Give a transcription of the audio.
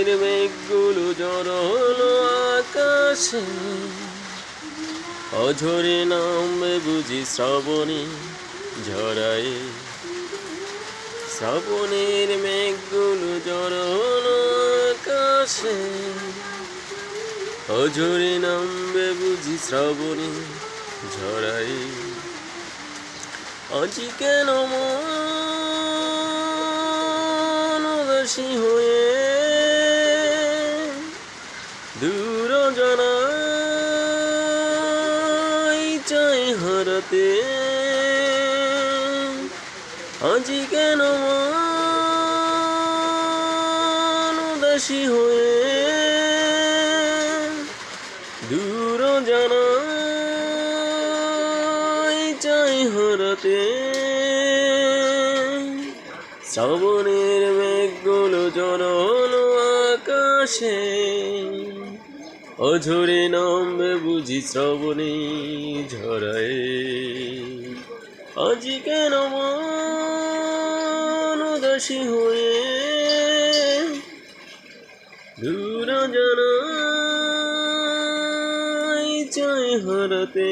শ্রাবণের মেঘগুলো জড়ালো আকাশে, অঝরে নামবে বুঝি শ্রাবণী ঝরায়ে। শ্রাবণের মেঘগুলো জড়ালো আকাশে, অঝরে নামবে বুঝি শ্রাবণী ঝরায়ে। আজি কেন মন উদাসী হয়ে দূর জানাই চাই হারাতে। আজি কেন মন উদাসী হয়ে দূর জানাই চাই হারাতে। শ্রাবণের মেঘগুলো জড়ালো আকাশে, অঝরে নামবে বুঝি শ্রাবণী ঝরায়ে। আজি কেন মন উদাসী হয়ে দূর জানাই চাই হারাতে।